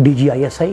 DGISI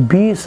20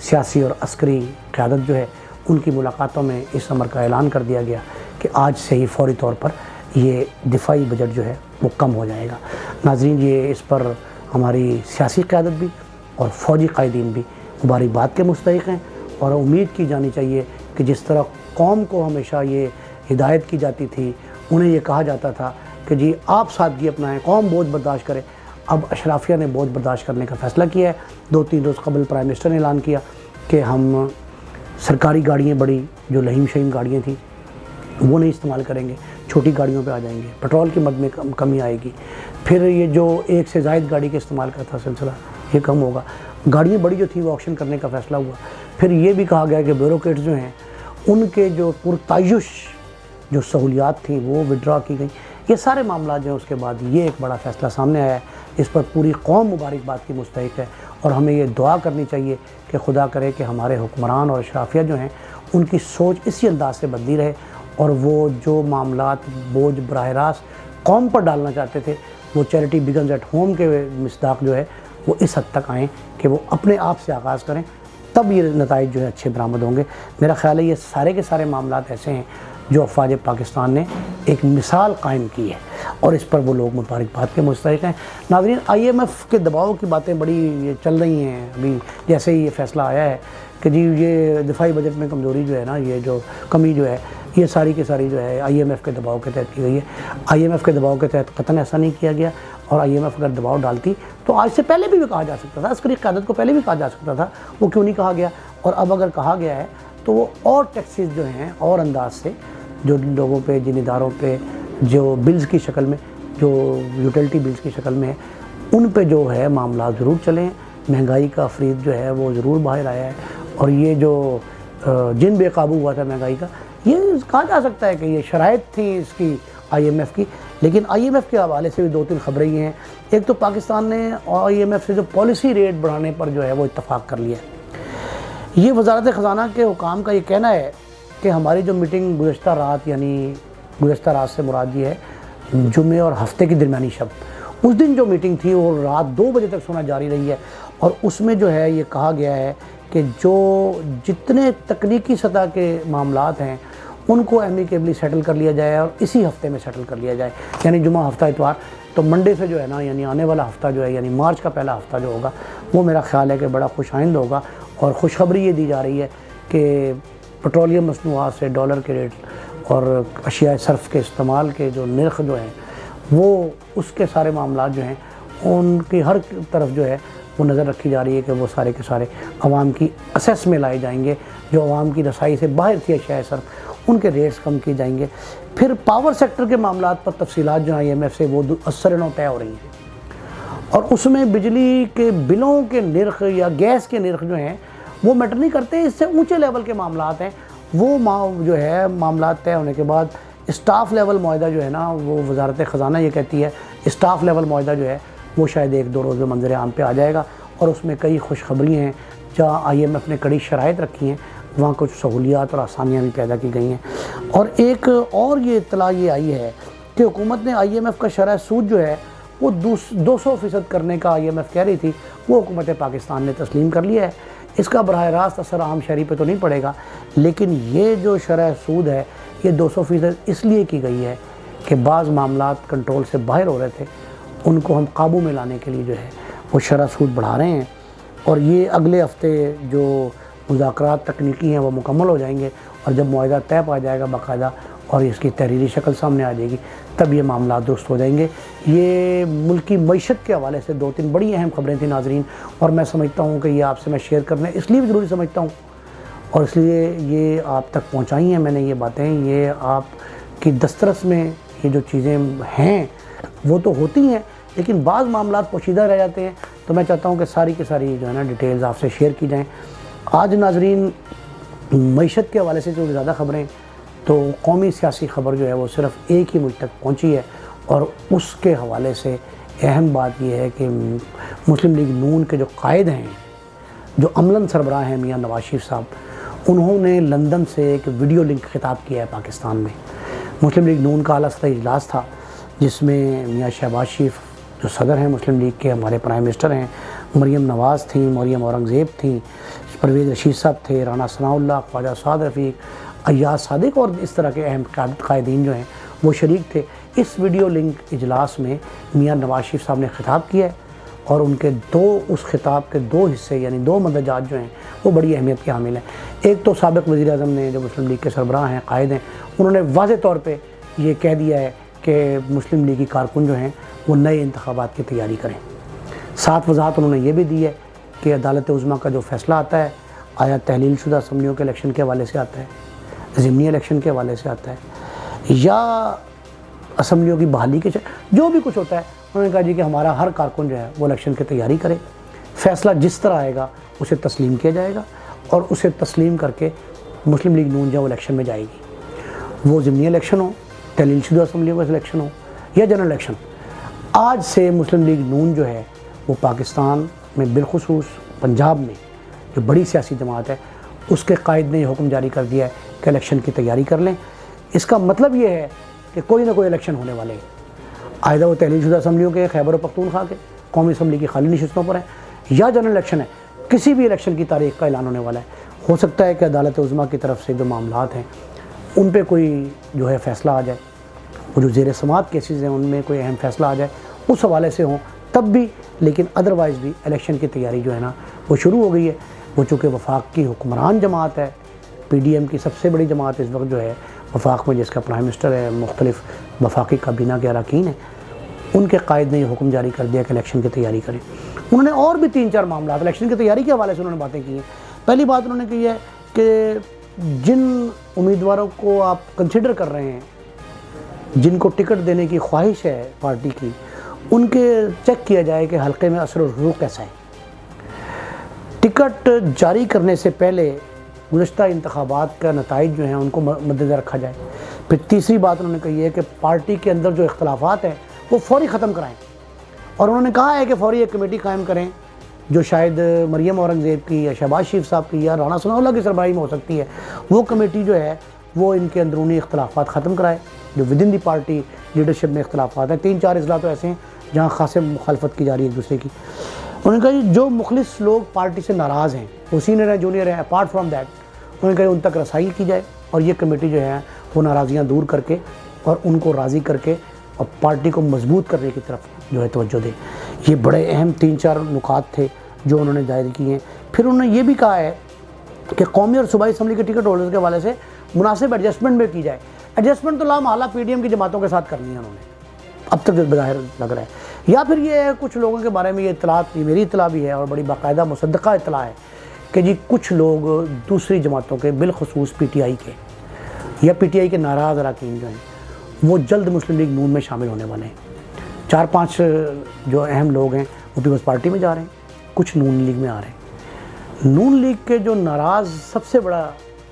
سیاسی اور عسکری قیادت جو ہے ان کی ملاقاتوں میں اس امر کا اعلان کر دیا گیا کہ آج سے ہی فوری طور پر یہ دفاعی بجٹ جو ہے وہ کم ہو جائے گا۔ ناظرین، یہ اس پر ہماری سیاسی قیادت بھی اور فوجی قائدین بھی مبارکباد کے مستحق ہیں، اور امید کی جانی چاہیے کہ جس طرح قوم کو ہمیشہ یہ ہدایت کی جاتی تھی، انہیں یہ کہا جاتا تھا کہ جی آپ سادگی اپنائیں، قوم بوجھ برداشت کرے، اب اشرافیہ نے بوجھ برداشت کرنے کا فیصلہ کیا ہے۔ 2-3 روز قبل پرائم منسٹر نے اعلان کیا کہ ہم سرکاری گاڑیاں، بڑی جو لہیم شہیم گاڑیاں تھیں وہ نہیں استعمال کریں گے، چھوٹی گاڑیوں پہ آ جائیں گے، پیٹرول کی مد میں کمی آئے گی، پھر یہ جو ایک سے زائد گاڑی کے استعمال کا تھا سلسلہ یہ کم ہوگا، گاڑیاں بڑی جو تھی وہ آکشن کرنے کا فیصلہ ہوا۔ پھر یہ بھی کہا گیا کہ بیوروکریٹس جو ہیں ان کے جو پرتعیش جو سہولیات تھیں وہ وڈرا کی گئیں۔ یہ سارے معاملات جو ہیں اس کے بعد یہ ایک بڑا فیصلہ سامنے آیا ہے، اس پر پوری قوم مبارکباد کی مستحق ہے، اور ہمیں یہ دعا کرنی چاہیے کہ خدا کرے کہ ہمارے حکمران اور اشرافیہ جو ہیں ان کی سوچ اسی انداز سے بدلی رہے، اور وہ جو معاملات بوجھ براہ راست قوم پر ڈالنا چاہتے تھے وہ چیریٹی بگنز ایٹ ہوم کے مصداق جو ہے وہ اس حد تک آئیں کہ وہ اپنے آپ سے آغاز کریں، تب یہ نتائج جو ہے اچھے برآمد ہوں گے۔ میرا خیال ہے یہ سارے کے سارے معاملات ایسے ہیں جو افواج پاکستان نے ایک مثال قائم کی ہے، اور اس پر وہ لوگ مبارکباد کے مستحق ہیں۔ ناظرین، IMF کے دباؤ کی باتیں بڑی چل رہی ہیں ابھی، جیسے ہی یہ فیصلہ آیا ہے کہ جی یہ دفاعی بجٹ میں کمزوری جو ہے نا، یہ جو کمی جو ہے یہ ساری کی ساری جو ہے IMF کے دباؤ کے تحت کی گئی ہے۔ IMF کے دباؤ کے تحت قطعاً ایسا نہیں کیا گیا، اور IMF اگر دباؤ ڈالتی تو آج سے پہلے بھی کہا جا سکتا تھا، عسکری قیادت کو پہلے بھی کہا جا سکتا تھا، وہ کیوں نہیں کہا گیا؟ اور اب اگر کہا گیا ہے تو وہ اور ٹیکسز جو ہیں اور انداز سے جو لوگوں پہ، جن اداروں پہ جو بلز کی شکل میں، جو یوٹیلٹی بلز کی شکل میں ہے، ان پہ جو ہے معاملات ضرور چلیں۔ مہنگائی کا فرید جو ہے وہ ضرور باہر آیا ہے، اور یہ جو جن بے قابو ہوا تھا مہنگائی کا، یہ کہا جا سکتا ہے کہ یہ شرائط تھیں اس کی IMF کی، لیکن IMF کے حوالے سے بھی 2-3 خبریں یہ ہیں۔ ایک تو پاکستان نے IMF سے جو پالیسی ریٹ بڑھانے پر جو ہے وہ اتفاق کر لیا ہے۔ یہ وزارت خزانہ کے حکام کا یہ کہنا ہے کہ ہماری جو میٹنگ گزشتہ رات، یعنی گزشتہ رات سے مراد یہ ہے جمعے اور ہفتے کی درمیانی شب، اس دن جو میٹنگ تھی وہ رات 2 بجے تک سنا جاری رہی ہے، اور اس میں جو ہے یہ کہا گیا ہے کہ جو جتنے تکنیکی سطح کے معاملات ہیں ان کو ایمیکیبلی سیٹل کر لیا جائے، اور اسی ہفتے میں سیٹل کر لیا جائے، یعنی جمعہ، ہفتہ، اتوار۔ تو منڈے سے جو ہے نا، یعنی آنے والا ہفتہ جو ہے، یعنی مارچ کا پہلا ہفتہ جو ہوگا، وہ میرا خیال ہے کہ بڑا خوش آئند ہوگا، اور خوشخبری یہ دی جا رہی ہے کہ پٹرولیم مصنوعات سے ڈالر کے ریٹ اور اشیاء صرف کے استعمال کے جو نرخ جو ہیں وہ اس کے سارے معاملات جو ہیں ان کی ہر طرف جو ہے وہ نظر رکھی جا رہی ہے کہ وہ سارے کے سارے عوام کی اسیس میں لائے جائیں گے، جو عوام کی رسائی سے باہر تھی اشیاء صرف، ان کے ریٹس کم کیے جائیں گے۔ پھر پاور سیکٹر کے معاملات پر تفصیلات جو IMF سے وہ اثر طے ہو رہی ہیں، اور اس میں بجلی کے بلوں کے نرخ یا گیس کے نرخ جو ہیں وہ میٹر نہیں کرتے، اس سے اونچے لیول کے معاملات ہیں، وہ جو ہے معاملات طے ہونے کے بعد اسٹاف لیول معاہدہ جو ہے نا، وہ وزارت خزانہ یہ کہتی ہے اسٹاف لیول معاہدہ جو ہے وہ شاید 1-2 روز میں منظر عام پہ آ جائے گا، اور اس میں کئی خوشخبریاں ہیں۔ جہاں IMF نے کڑی شرائط رکھی ہیں وہاں کچھ سہولیات اور آسانیاں بھی پیدا کی گئی ہیں، اور ایک اور یہ اطلاع یہ آئی ہے کہ حکومت نے IMF کا شرح سود جو ہے وہ 200% کرنے کا IMF کہہ رہی تھی، وہ حکومت پاکستان نے تسلیم کر لیا ہے۔ اس کا براہ راست اثر عام شہری پہ تو نہیں پڑے گا، لیکن یہ جو شرح سود ہے یہ 200% اس لیے کی گئی ہے کہ بعض معاملات کنٹرول سے باہر ہو رہے تھے، ان کو ہم قابو میں لانے کے لیے جو ہے وہ شرح سود بڑھا رہے ہیں، اور یہ اگلے ہفتے جو مذاکرات تکنیکی ہیں وہ مکمل ہو جائیں گے، اور جب معاہدہ طے پا جائے گا باقاعدہ اور اس کی تحریری شکل سامنے آ جائے گی، تب یہ معاملات درست ہو جائیں گے۔ یہ ملکی معیشت کے حوالے سے 2-3 بڑی اہم خبریں تھیں ناظرین، اور میں سمجھتا ہوں کہ یہ آپ سے میں شیئر کرنا اس لیے بھی ضروری سمجھتا ہوں، اور اس لیے یہ آپ تک پہنچائی ہیں میں نے یہ باتیں، یہ آپ کی دسترس میں یہ جو چیزیں ہیں وہ تو ہوتی ہیں، لیکن بعض معاملات پوشیدہ رہ جاتے ہیں، تو میں چاہتا ہوں کہ ساری کی ساری جو ہے نا ڈیٹیلز آپ سے شیئر کی جائیں۔ آج ناظرین معیشت کے حوالے سے جو زیادہ خبریں، تو قومی سیاسی خبر جو ہے وہ صرف ایک ہی مجھ تک پہنچی ہے، اور اس کے حوالے سے اہم بات یہ ہے کہ مسلم لیگ نون کے جو قائد ہیں، جو عملاً سربراہ ہیں میاں نواز شریف صاحب، انہوں نے لندن سے ایک ویڈیو لنک خطاب کیا ہے پاکستان میں۔ مسلم لیگ نون کا اعلیٰ سطحی اجلاس تھا، جس میں میاں شہباز شریف جو صدر ہیں مسلم لیگ کے، ہمارے پرائم منسٹر ہیں، مریم نواز تھیں، مریم اورنگزیب تھیں، پرویز رشید صاحب تھے، رانا ثناء اللہ، خواجہ سعد رفیق، ایاز صادق اور اس طرح کے اہم قائدین جو ہیں وہ شریک تھے۔ اس ویڈیو لنک اجلاس میں میاں نواز شریف صاحب نے خطاب کیا ہے اور ان کے اس خطاب کے 2 حصے یعنی 2 مندرجات جو ہیں وہ بڑی اہمیت کے حامل ہیں۔ ایک تو سابق وزیر اعظم نے جو مسلم لیگ کے سربراہ ہیں، قائد ہیں، انہوں نے واضح طور پہ یہ کہہ دیا ہے کہ مسلم لیگی کارکن جو ہیں وہ نئے انتخابات کی تیاری کریں۔ ساتھ وضاحت انہوں نے یہ بھی دی ہے کہ عدالت عظمیٰ کا جو فیصلہ آتا ہے آیا تحلیل شدہ اسمبلیوں کے الیکشن کے حوالے سے آتا ہے، ضمنی الیکشن کے حوالے سے آتا ہے، یا اسمبلیوں کی بحالی کے جو بھی کچھ ہوتا ہے، انہوں نے کہا جی کہ ہمارا ہر کارکن جو ہے وہ الیکشن کی تیاری کرے، فیصلہ جس طرح آئے گا اسے تسلیم کیا جائے گا اور اسے تسلیم کر کے مسلم لیگ نون جو الیکشن میں جائے گی، وہ ضمنی الیکشن ہو، تحلیل شدہ اسمبلیوں کا الیکشن ہو یا جنرل الیکشن۔ آج سے مسلم لیگ نون جو ہے وہ پاکستان میں بالخصوص پنجاب میں جو بڑی سیاسی جماعت ہے اس کے قائد نے یہ حکم جاری کر دیا ہے کہ الیکشن کی تیاری کر لیں۔ اس کا مطلب یہ ہے کہ کوئی نہ کوئی الیکشن ہونے والے ہیں، آئندہ وہ تحلیل شدہ اسمبلیوں کے، خیبر و پختونخوا کے قومی اسمبلی کی خالی نشستوں پر ہیں یا جنرل الیکشن ہے، کسی بھی الیکشن کی تاریخ کا اعلان ہونے والا ہے۔ ہو سکتا ہے کہ عدالت عظمیٰ کی طرف سے جو معاملات ہیں ان پہ کوئی جو ہے فیصلہ آ جائے، وہ جو زیر سماعت کیسز ہیں ان میں کوئی اہم فیصلہ آ جائے، اس حوالے سے ہوں تب بھی، لیکن ادروائز بھی الیکشن کی تیاری جو ہے نا وہ شروع ہو گئی ہے۔ وہ چونکہ وفاق کی حکمران جماعت ہے، پی ڈی ایم کی سب سے بڑی جماعت اس وقت جو ہے وفاق میں، جس کا پرائم منسٹر ہے، مختلف وفاقی کابینہ کے اراکین ہیں، ان کے قائد نے یہ حکم جاری کر دیا کہ الیکشن کی تیاری کریں۔ انہوں نے اور بھی 3-4 معاملات الیکشن کی تیاری کے حوالے سے انہوں نے باتیں کی ہیں۔ پہلی بات انہوں نے کی ہے کہ جن امیدواروں کو آپ کنسیڈر کر رہے ہیں، جن کو ٹکٹ دینے کی خواہش ہے پارٹی کی، ان کے چیک کیا جائے کہ حلقے میں اثر و رسوخ کیسا ہے۔ ٹکٹ جاری کرنے سے پہلے گزشتہ انتخابات کا نتائج جو ہیں ان کو مد نظر رکھا جائے۔ پھر تیسری بات انہوں نے کہی ہے کہ پارٹی کے اندر جو اختلافات ہیں وہ فوری ختم کرائیں، اور انہوں نے کہا ہے کہ فوری ایک کمیٹی قائم کریں جو شاید مریم اورنگزیب کی یا شہباز شریف صاحب کی یا رانا ثناء اللہ کی سربراہی میں ہو سکتی ہے۔ وہ کمیٹی جو ہے وہ ان کے اندرونی اختلافات ختم کرائے جو with in the party leadership میں اختلافات ہیں۔ 3-4 اضلاع تو ایسے ہیں جہاں خاصے مخالفت کی جا رہی ہے ایک دوسرے کی۔ انہوں نے کہا جو مخلص لوگ پارٹی سے ناراض ہیں، وہ سینئر ہیں، جونیئر ہیں، اپارٹ فرام دیٹ، انہوں نے کہا ان تک رسائی کی جائے اور یہ کمیٹی جو ہے وہ ناراضیاں دور کر کے اور ان کو راضی کر کے اور پارٹی کو مضبوط کرنے کی طرف جو ہے توجہ دے۔ یہ بڑے اہم 3-4 نکات تھے جو انہوں نے ظاہر کیے ہیں۔ پھر انہوں نے یہ بھی کہا ہے کہ قومی اور صوبائی اسمبلی کے ٹکٹ ہولڈرز کے حوالے سے مناسب ایڈجسٹمنٹ بھی کی جائے۔ ایڈجسٹمنٹ تو لامحالہ پی ڈی ایم کی جماعتوں کے ساتھ کرنی ہے انہوں نے، اب تک بظاہر لگ رہا ہے۔ یا پھر یہ ہے کچھ لوگوں کے بارے میں یہ اطلاعات، یہ میری اطلاع بھی ہے اور بڑی باقاعدہ مصدقہ اطلاع ہے کہ جی کچھ لوگ دوسری جماعتوں کے بالخصوص پی ٹی آئی کے یا پی ٹی آئی کے ناراض اراکین جو ہیں وہ جلد مسلم لیگ نون میں شامل ہونے والے ہیں۔ 4-5 جو اہم لوگ ہیں وہ پیپلز پارٹی میں جا رہے ہیں، کچھ نون لیگ میں آ رہے ہیں۔ نون لیگ کے جو ناراض سب سے بڑا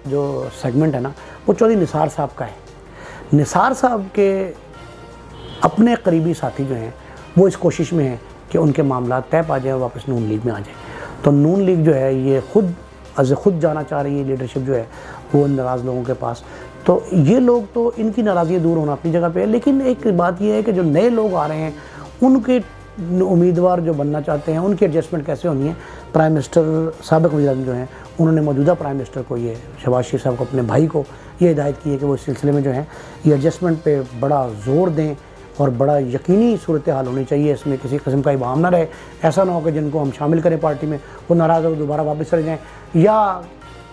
جو سیگمنٹ ہے نا وہ چودھری نثار صاحب کا ہے۔ نثار صاحب کے اپنے قریبی ساتھی جو ہیں وہ اس کوشش میں ہیں کہ ان کے معاملات طے پا جائیں اور واپس نون لیگ میں آ جائیں۔ تو نون لیگ جو ہے یہ خود جانا چاہ رہی ہے، لیڈرشپ جو ہے وہ ان ناراض لوگوں کے پاس۔ تو یہ لوگ تو ان کی ناراضیاں دور ہونا اپنی جگہ پہ ہے، لیکن ایک بات یہ ہے کہ جو نئے لوگ آ رہے ہیں ان کے امیدوار جو بننا چاہتے ہیں ان کی ایڈجسٹمنٹ کیسے ہونی ہے۔ پرائم منسٹر سابق وزیر اعظم جو ہیں انہوں نے موجودہ پرائم منسٹر کو، یہ شہباز شریف صاحب کو، اپنے بھائی کو یہ ہدایت کی ہے کہ وہ اس سلسلے میں جو ہیں یہ ایڈجسٹمنٹ پہ بڑا زور دیں اور بڑا یقینی صورتحال ہونی چاہیے، اس میں کسی قسم کا ابہام نہ رہے۔ ایسا نہ ہو کہ جن کو ہم شامل کریں پارٹی میں وہ ناراض ہو دوبارہ واپس چلے جائیں، یا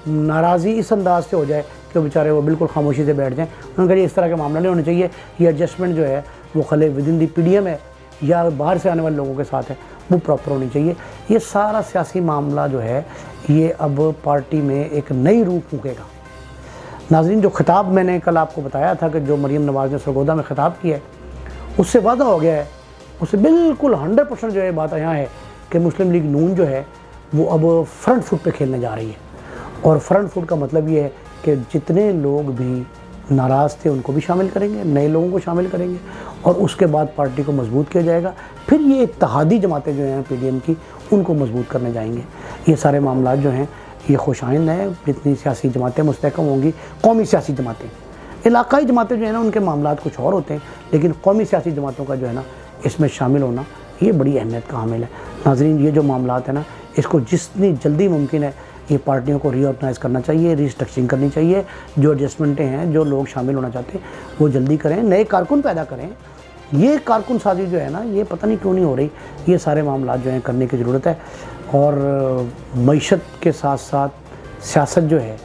ناراضی اس انداز سے ہو جائے کہ وہ بیچارے وہ بالکل خاموشی سے بیٹھ جائیں۔ ان کے لیے اس طرح کے معاملہ نہیں ہونے چاہیے۔ یہ ایڈجسٹمنٹ جو ہے وہ خلے within the P D M ہے یا باہر سے آنے والے لوگوں کے ساتھ ہے، وہ پراپر ہونی چاہیے۔ یہ سارا سیاسی معاملہ جو ہے یہ اب پارٹی میں ایک نئی روح پھونکے گا۔ ناظرین، جو خطاب میں نے کل آپ کو بتایا تھا کہ جو مریم نواز نے سرگودا میں خطاب کیا ہے اس سے واضح ہو گیا ہے، اس سے بالکل 100% جو ہے بات یہاں ہے کہ مسلم لیگ نون جو ہے وہ اب فرنٹ فٹ پہ کھیلنے جا رہی ہے۔ اور فرنٹ فٹ کا مطلب یہ ہے کہ جتنے لوگ بھی ناراض تھے ان کو بھی شامل کریں گے، نئے لوگوں کو شامل کریں گے اور اس کے بعد پارٹی کو مضبوط کیا جائے گا۔ پھر یہ اتحادی جماعتیں جو ہیں پی ڈی ایم کی ان کو مضبوط کرنے جائیں گے۔ یہ سارے معاملات جو ہیں یہ خوش آئند ہیں۔ جتنی سیاسی جماعتیں مستحکم ہوں گی، قومی سیاسی جماعتیں، علاقائی جماعتیں جو ہیں نا ان کے معاملات کچھ اور ہوتے ہیں، لیکن قومی سیاسی جماعتوں کا جو ہے نا اس میں شامل ہونا یہ بڑی اہمیت کا حامل ہے۔ ناظرین، یہ جو معاملات ہیں نا اس کو جتنی جلدی ممکن ہے یہ پارٹیوں کو ری آرگنائز کرنا چاہیے، ری اسٹرکچرنگ کرنی چاہیے، جو ایڈجسٹمنٹیں ہیں جو لوگ شامل ہونا چاہتے ہیں وہ جلدی کریں، نئے کارکن پیدا کریں۔ یہ کارکن سازی جو ہے نا یہ پتہ نہیں کیوں نہیں ہو رہی، یہ سارے معاملات جو ہیں کرنے کی ضرورت ہے۔ اور معیشت کے ساتھ ساتھ سیاست جو ہے،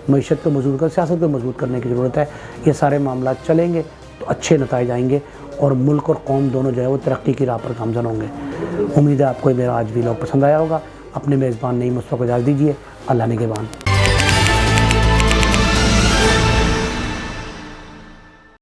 معیشت کو مضبوط کرنے کی ضرورت ہے۔ یہ سارے معاملات چلیں گے تو اچھے نتائج آئیں گے اور ملک اور قوم دونوں جو ہے وہ ترقی کی راہ پر گامزن ہوں گے۔ امید ہے آپ کو میرا آج ویلاگ پسند آیا ہوگا۔ اپنے میزبان نعیم مصطفیٰ کو اجازت دیجیے، اللہ نگہبان۔